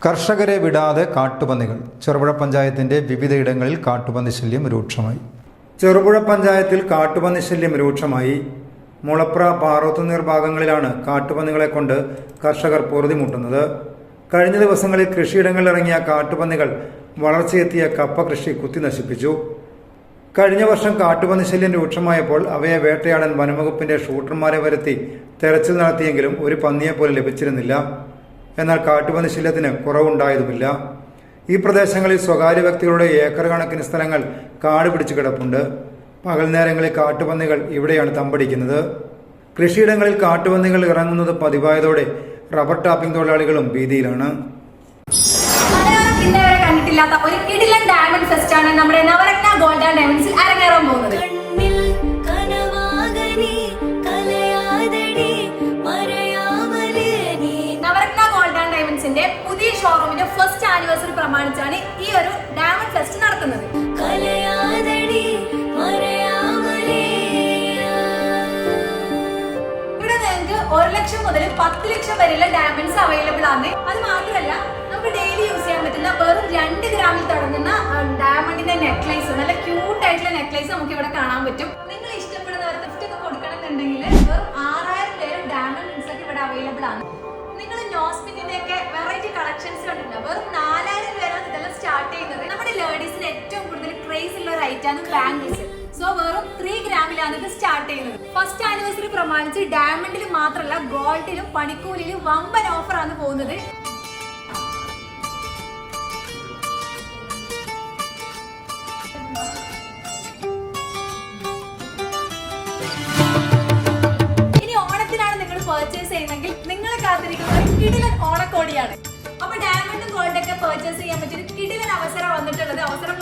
കർഷകരെ വിടാതെ കാട്ടുപന്നികൾ. ചെറുപുഴ പഞ്ചായത്തിന്റെ വിവിധയിടങ്ങളിൽ കാട്ടുപന്നി ശല്യം രൂക്ഷമായി. ചെറുപുഴ പഞ്ചായത്തിൽ കാട്ടുപന്നി ശല്യം രൂക്ഷമായി. മുളപ്ര, പാറോത്തുനീർ ഭാഗങ്ങളിലാണ് കാട്ടുപന്നികളെ കൊണ്ട് കർഷകർ പൊറുതിമുട്ടുന്നത്. കഴിഞ്ഞ ദിവസങ്ങളിൽ കൃഷിയിടങ്ങളിൽ ഇറങ്ങിയ കാട്ടുപന്നികൾ വളർച്ചയെത്തിയ കപ്പ കൃഷി കുത്തി നശിപ്പിച്ചു. കഴിഞ്ഞ വർഷം കാട്ടുപന്നി ശല്യം രൂക്ഷമായപ്പോൾ അവയെ വേട്ടയാടാൻ വനംവകുപ്പിന്റെ ഷൂട്ടർമാരെ വരുത്തി തെരച്ചിൽ നടത്തിയെങ്കിലും ഒരു പന്നിയെപ്പോലും ലഭിച്ചിരുന്നില്ല. എന്നാൽ കാട്ടുപന്നി ശല്യത്തിന് കുറവുണ്ടായതുമില്ല. ഈ പ്രദേശങ്ങളിൽ സ്വകാര്യ വ്യക്തികളുടെ ഏക്കർ കണക്കിന് സ്ഥലങ്ങൾ കാട് പിടിച്ചു കിടപ്പുണ്ട്. പകൽ നേരങ്ങളിൽ കാട്ടുപന്നികൾ ഇവിടെയാണ് തമ്പടിക്കുന്നത്. കൃഷിയിടങ്ങളിൽ കാട്ടുപന്നികൾ ഇറങ്ങുന്നത് പതിവായതോടെ റബ്ബർ ടാപ്പിംഗ് തൊഴിലാളികളും ഭീതിയിലാണ്. ഇന്നേവരെ കണ്ടിട്ടില്ലാത്ത ഒരു കിടിലൻ ഡയമണ്ട് ഫെസ്റ്റ് ആണ് നമ്മുടെ നവരത്ന ഗോൾഡ് ആൻഡ് ഡയമണ്ട്സിൽ അരങ്ങേറാൻ പോകുന്നത്. നവരത്ന ഗോൾഡ് ആൻഡ് ഡയമണ്ട്സിന്റെ പുതിയ ഷോറൂമിന്റെ ഫസ്റ്റ് ആനിവേഴ്സറി പ്രമാണിച്ചാണ് ഈ ഒരു ഡയമണ്ട് ഫെസ്റ്റ് നടത്തുന്നത്. ഇവിടെ നിങ്ങൾക്ക് 1 ലക്ഷം മുതൽ 10 ലക്ഷം വരെയുള്ള ഡയമണ്ട്സ് അവൈലബിൾ ആണ്. അത് മാത്രമല്ല, നമുക്ക് ഡെയിലി യൂസ് ചെയ്യാൻ പറ്റുന്ന വെറും 2 ഗ്രാമിൽ തുടങ്ങുന്ന ഡയമണ്ടിന്റെ നെക്ലേസ്, നല്ല ക്യൂട്ട് ആയിട്ടുള്ള നെക്ലേസ് നമുക്ക് ഇവിടെ കാണാൻ പറ്റും. നിങ്ങൾ ഇഷ്ടപ്പെടുന്നവർ ഗിഫ്റ്റ് ഒക്കെ കൊടുക്കണമെന്നുണ്ടെങ്കിൽ വെറും 6000 പേര് ഡയമണ്ട് റിങ്സ് ഒക്കെ ഇവിടെ അവൈലബിൾ ആണ്. നിങ്ങൾ നോസ്പിന്റെ ഒക്കെ വെറൈറ്റി കളക്ഷൻസ് കണ്ടിട്ടുണ്ട്. വെറും 4000 പേരാണ് ഇതെല്ലാം സ്റ്റാർട്ട് ചെയ്യുന്നത്. നമ്മുടെ ലേഡീസിന് ഏറ്റവും കൂടുതൽ ക്രേസ് ഉള്ള ഒരു ഐറ്റാണ് ബാംഗിൾസ്. സോ വെറും 3 ഗ്രാമിലാണ് ഇത് സ്റ്റാർട്ട് ചെയ്യുന്നത്. ഫസ്റ്റ് ആനിവേഴ്സറി പ്രമാണിച്ച് ഡയമണ്ടിലും മാത്രമല്ല ഗോൾഡിലും പണിക്കൂലിയിലും വമ്പൻ ഓഫർ ആണ് പോകുന്നത്. ഇനി ഓണത്തിനാണ് നിങ്ങൾ പർച്ചേസ് ചെയ്യുന്നതെങ്കിൽ നിങ്ങളെ കാത്തിരിക്കുന്നത് കിടിലൻ ഓണക്കോടിയാണ്. അപ്പൊ ഡയമണ്ടും ഗോൾഡൊക്കെ പർച്ചേസ് ചെയ്യാൻ പറ്റിയ കിടിലൻ അവസരം വന്നിട്ടുള്ളത്. അവസരം